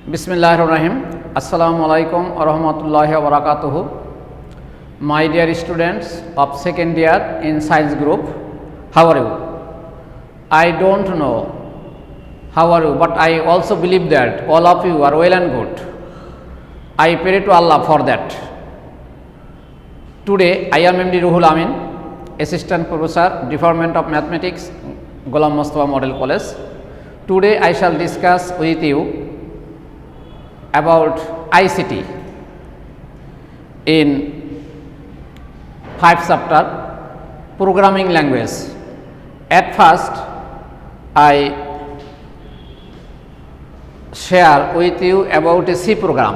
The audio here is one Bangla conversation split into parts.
Bismillahirrahmanirrahim. Assalamualaikum warahmatullahi wabarakatuh. My dear students of second year in science group, how are you? I don't know how are you, but I also believe that all of you are well and good. I pray to Allah for that. Today I am MD Ruhul Amin, Assistant Professor, Department of Mathematics, Ghulam Mustafa Model College. Today I shall discuss with you about ICT in 5 chapter programming language. At first I share with you about a C program.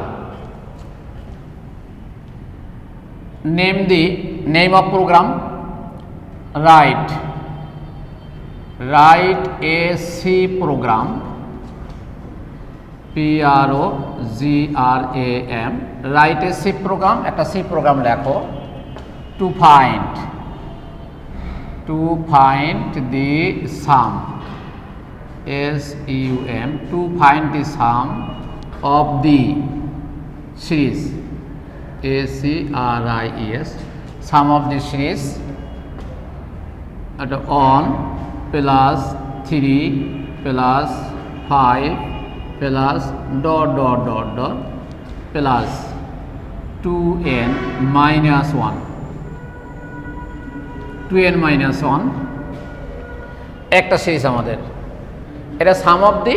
Name the name of program. Write a C program. PROGRAM. Write a C program. একটা C program লেখো to find the sum SUM to find the sum of the series ACRIES sum of the series at 1 plus 3 plus 5 plus dot plus 2n minus 1 একটা সিরিজ আমাদের এটা sum of the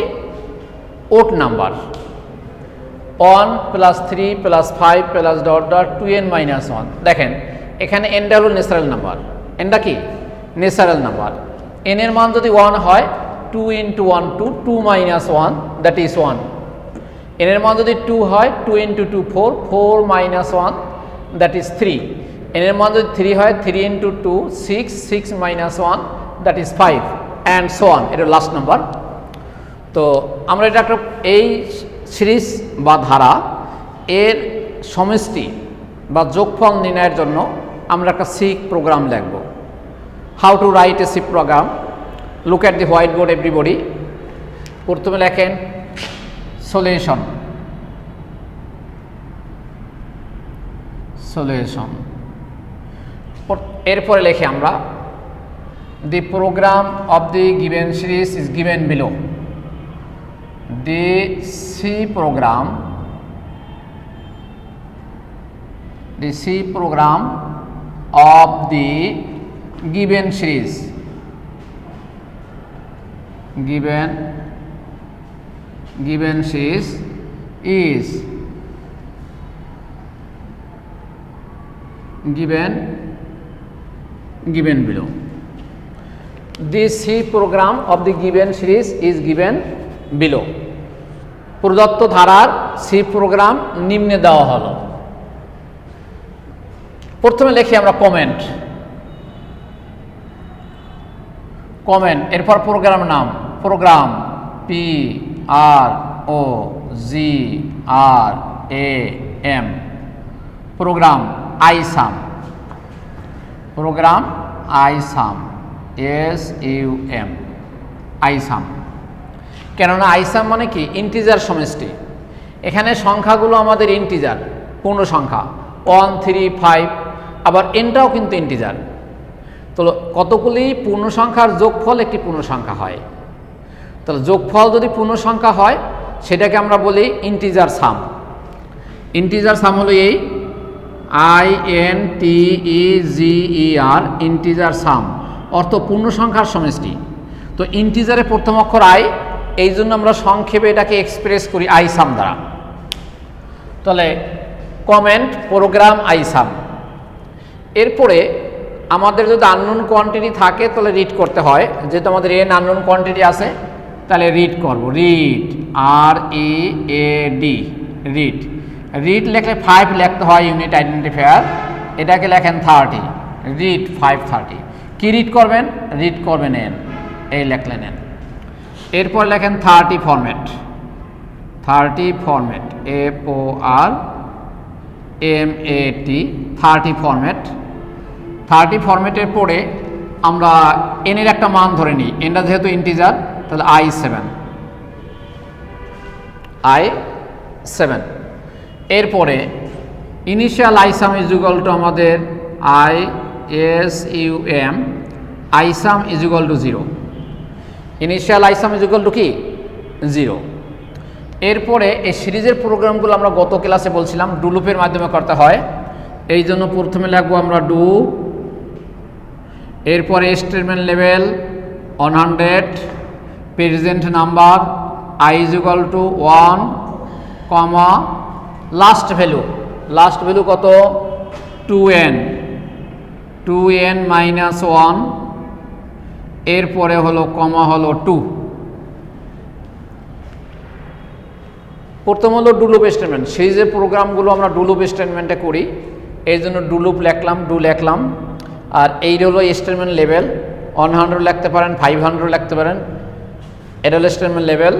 odd number 1 plus 3 plus 5 plus dot 2n minus 1 দেখেন এখানে n টা হলো ন্যাচারাল নাম্বার nটা কি ন্যাচারাল নাম্বার n এর মান যদি 1 হয় 2 into 1 2 minus 1 that is 1 n এর মান যদি 2 হয় 2 into 2 4 minus 1 that is 3 n এর মান যদি 3 হয় 3 into 2 6 minus 1 that is 5 and so on এটা লাস্ট নাম্বার তো আমরা এটা একটা এই সিরিজ বা ধারা এর সমষ্টি বা যোগফল নির্ণয়ের জন্য আমরা একটা সি প্রোগ্রাম লিখব how to write a C program Look at the whiteboard everybody. প্রথমে লেখেন সলিউশন এরপরে লিখি আমরা the program of the given series is given below. The C program of the given series given series is given below. The C program of the given series is given below. প্রদত্ত ধারার C প্রোগ্রাম নিম্নে দেওয়া হলো প্রথমে লিখি আমরা কমেন্ট এরপর প্রোগ্রাম নাম program PROGRAM program ISUM ISUM কেননা ISUM মানে কি ইন্টিজার সমষ্টি এখানে সংখ্যাগুলো আমাদের ইন্টিজার পূর্ণ সংখ্যা 1 3 5 আবার এনটাও কিন্তু ইন্টিজার তো কতগুলি পূর্ণ সংখ্যার যোগফল একটি পূর্ণ সংখ্যা হয় তাহলে যোগফল যদি পূর্ণ সংখ্যা হয় সেটাকে আমরা বলি ইন্টিজার সাম হলো এই INTEGER ইন্টিজার সাম অর্থ পূর্ণ সংখ্যার সমষ্টি তো ইন্টিজারের প্রথম অক্ষর আই এই জন্য আমরা সংক্ষেপে এটাকে এক্সপ্রেস করি ISUM দ্বারা তাহলে কমেন্ট প্রোগ্রাম ISUM এরপরে আমাদের যদি আননোন কোয়ান্টিটি থাকে তাহলে রিড করতে হয় যেহেতু আমাদের n আননোন কোয়ান্টিটি আছে তাহলে রিড করব রিড রিড লিখলে 5 লিখতে হয় ইউনিট আইডেন্টিফায়ার এটাকে লেখেন 30 রিড 530 কি রিড করবেন n এই লিখলেন n এরপর লেখেন 30 ফরম্যাট FORMAT 30 ফরম্যাট 30 ফরম্যাটের পরে আমরা n এর একটা মান ধরে নিই nটা যেহেতু ইন্টিজার তাহলে i7 7। এরপরে initial isum is equal to আমাদের ISUM, isum is equal to 0। Initial isum is equal to কি 0। এরপরে এই সিরিজের প্রোগ্রামগুলো আমরা গত ক্লাসে বলছিলাম ডু লুপের মাধ্যমে করতে হয়, এই জন্য প্রথমে লিখবো আমরা ডু, এরপরে statement level 100, present number I is equal two 1, comma last value কত 2n মাইনাস 1, এরপরে হলো কমা হলো 2। প্রথম হলো ডু লুপ স্টেটমেন্ট, সিরিজের প্রোগ্রামগুলো আমরা ডু লুপ স্টেটমেন্টে করি, এই জন্য ডু লুপ লিখলাম। আর এই হলো স্টেটমেন্ট লেভেল, 100 লিখতে পারেন, 500 লিখতে পারেন। এটা হলো statement level.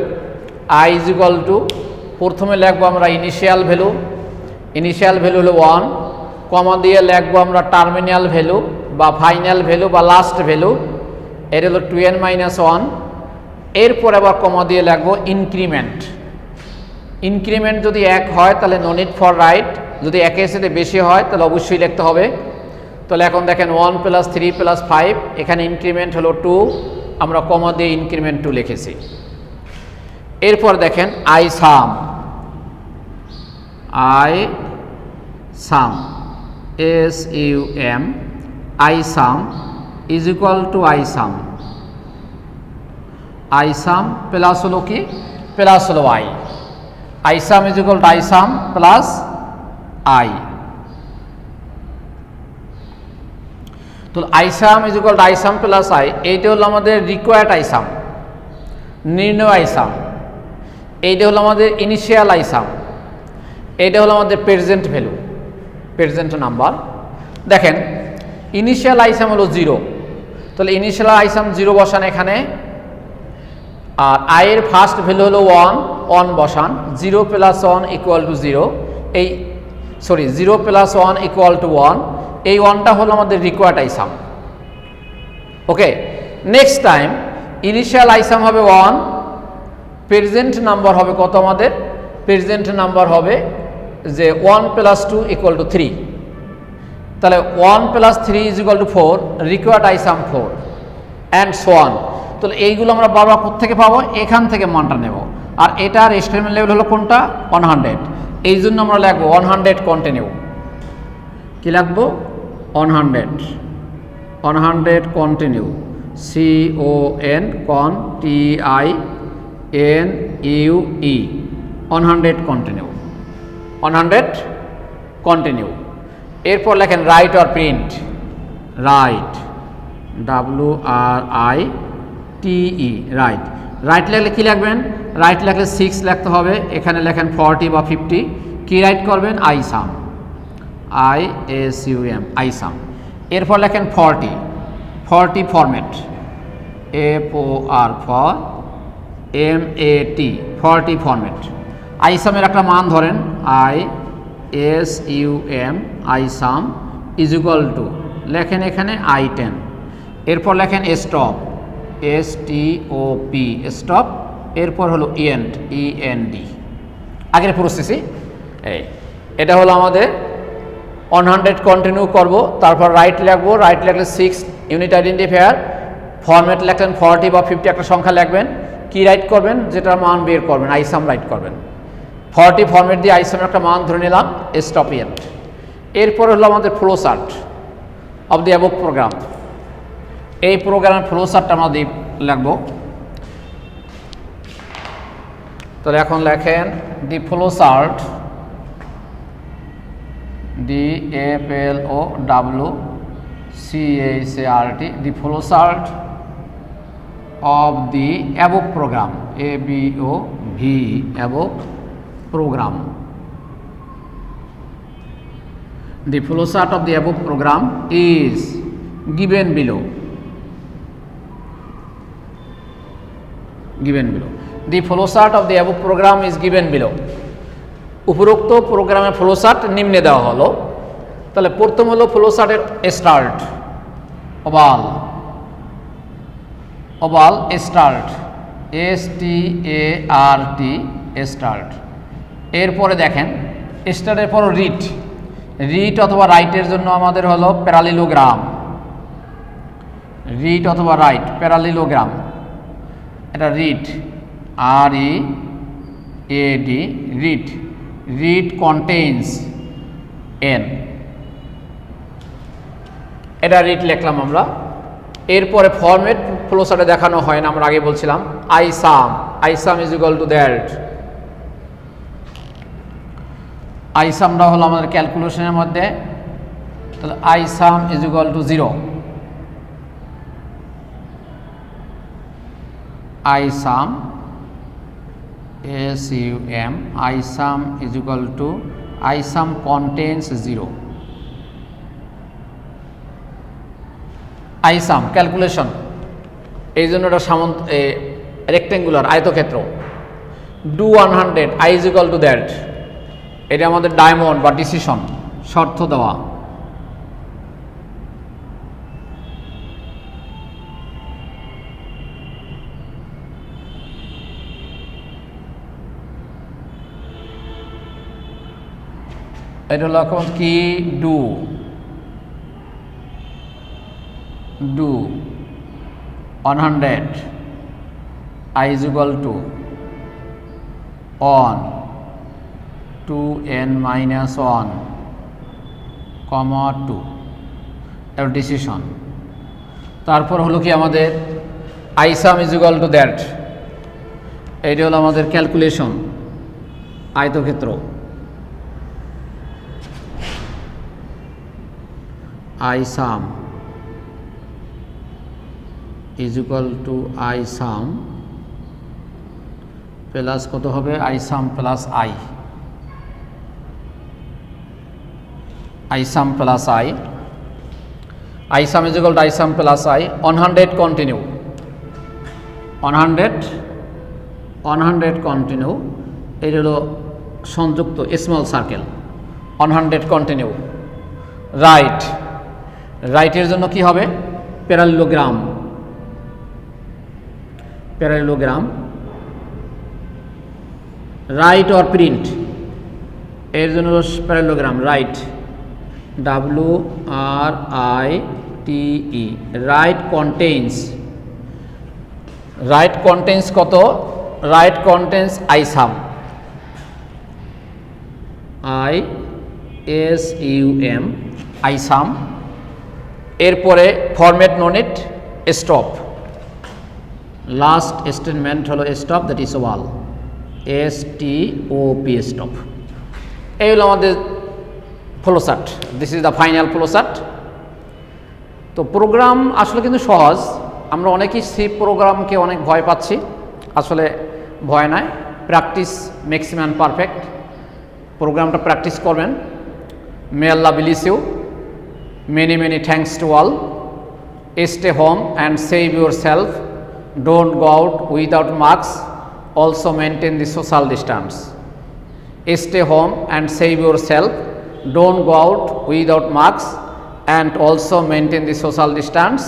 I is equal two, প্রথমে লিখবো আমরা ইনিশিয়াল ভ্যালু হলো 1, কমা দিয়ে লিখবো আমরা টার্মিনাল ভ্যালু বা ফাইনাল ভ্যালু বা লাস্ট ভ্যালু, এটা হলো 2n মাইনাস 1। এরপর আবার কমা দিয়ে লিখবো ইনক্রিমেন্ট যদি 1 হয় তাহলে নো নিড ফর রাইট, যদি 1-এর সাথে বেশি হয় তাহলে অবশ্যই লিখতে হবে। তাহলে এখন দেখেন 1 + 3 + 5, এখানে ইনক্রিমেন্ট হলো 2, আমরা কমা দিয়ে ইনক্রিমেন্ট 2 লিখেছি। এরপর দেখেন ISUM ISUM is equal two ISUM plus হলো কি প্লাস হলো ISUM is equal two ISUM plus I। তো ISUM is equal two ISUM plus I, এইটা হলো আমাদের রিকোয়ার্ড ISUM, নির্ণয় ISUM। এইটা হলো আমাদের ইনিশিয়াল ISUM, এইটা হলো আমাদের প্রেজেন্ট নাম্বার। দেখেন ইনিশিয়াল ISUM হলো 0, তাহলে ইনিশিয়াল ISUM 0 বসান এখানে, আর I এর ফার্স্ট ভ্যালু হলো 1 বসান। 0 + 1 ইকুয়াল টু 0, 0 + 1 ইকুয়াল টু 1, এই 1টা হলো আমাদের রিকোয়ার্ড ISUM। ওকে, নেক্সট টাইম ইনিশিয়াল ISUM হবে 1, প্রেজেন্ট নাম্বার হবে কত আমাদের, প্রেজেন্ট নাম্বার হবে যে 1 + 2 ইকুয়াল টু 3, তাহলে 1 + 3 is equal two 4, required ISUM 4 and so on. তাহলে এইগুলো আমরা বারবার কোত্থেকে পাবো, এখান থেকে মানটা নেব। আর এটার স্টেটমেন্ট লেভেল হলো কোনটা 100, এই জন্য আমরা লিখবো 100 কন্টিনিউ। কি লিখবো 100 কন্টিনিউ, CONTINUE 100 কন্টিনিউ। এরপর লেখেন right or print, WRITE right লিখলে কি লিখবেন, রাইট লিখলে 6 লিখতে হবে, এখানে লেখেন 40 বা 50, কি রাইট করবেন ISUM ISUM। এরপর লেখেন 40 format, FOR for MAT 40 format. ISUM এর একটা মান ধরেন ISUM ইজ ইকুয়াল টু, লেখেন এখানে I10, এরপর লেখেন স্টপ STOP স্টপ, এরপর হলো END। আগের প্রসেসই এটা হলো আমাদের 100 কন্টিনিউ করব, তারপর রাইট লিখবো, রাইট লিখলে 6 ইউনিট আইডেন্টিফায়ার, ফরম্যাট লেখেন 40 বা 50 একটা সংখ্যা লিখবেন, কি রাইট করবেন যেটার মান বের করবেন ISUM রাইট করবেন। 40 ফরম্যাট দিয়ে ISUM একটা মান ধরে নিলাম, স্টপ END। এরপর হলো আমাদের flow chart of the above program, এই প্রোগ্রামের ফ্লো চার্টটা আমরা লিখব। তাহলে এখন লেখেন the flow chart, DFLOWCHART, the flow chart of the above program, ABOV above program. The flow chart of the above program is given below. The flow chart of the above program is given below. উপরোক্ত প্রোগ্রামের ফ্লো চার্ট নিম্নে দেওয়া হলো। তাহলে প্রথম হলো ফ্লো চার্টের start, oval start, START start. এরপরে দেখেন স্টারের পর রিট, রিট অথবা রাইটের জন্য আমাদের হলো প্যারালিলোগ্রাম, রিট অথবা রাইট প্যারালিলোগ্রাম, এটা writ READ writ, writ contains n, এটা রিট লিখলাম আমরা। এরপরে ফরম্যাট ফ্লোচার্টে দেখানো হয় না, আমরা আগে বলছিলাম isum, isum is equal to that, আইসামটা হলো আমাদের ক্যালকুলেশনের মধ্যে, তাহলে isum is equal to 0, isum SUM, isum is equal to isum contains 0, isum calculation, এই জন্য এটা রেক্টেঙ্গুলার আয়তক্ষেত্র, do 100 I is equal to that, এটা আমাদের ডায়মন্ড বা ডিসিশন শর্ত দেওয়া, এটা হলো এখন কি do 100 I is equal to on 2n minus 1 comma 2, এর ডিসিশন। তারপর হলো কি আমাদের isum is equal to that, এইটা হলো আমাদের ক্যালকুলেশন আয়তক্ষেত্র, isum is equal to isum plus কত হবে, isum plus isum plus isum is equal to isum plus 100 continue, 100 continue, এই হলো সংযুক্ত স্মল সার্কেল, 100 কন্টিনিউ। রাইট, রাইটের জন্য কি হবে parallelogram, parallelogram, write or print, এর জন্য parallelogram write, WRITE, write contains, write contains কত, write contains isum, ISUM isum. এরপরে format no need stop, last statement হলো stop, that is all, STOP stop. এই হলো আমাদের flowchart, this is the final flowchart. তো প্রোগ্রাম আসলে কিন্তু সহজ, আমরা অনেকেই সি প্রোগ্রামকে অনেক ভয় পাচ্ছি, আসলে ভয় নয়, প্র্যাকটিস ম্যাক্সিমাম পারফেক্ট, প্রোগ্রামটা প্র্যাকটিস করবেন। May Allah bless you, many thanks to all, stay home and save yourself, don't go out without masks, also maintain the social distance, stay home and save yourself, don't go out without masks and also maintain the social distance,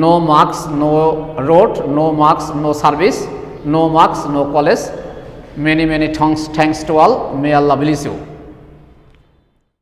no masks no road, no masks no service, no masks no college, many thanks to all, may Allah bless you.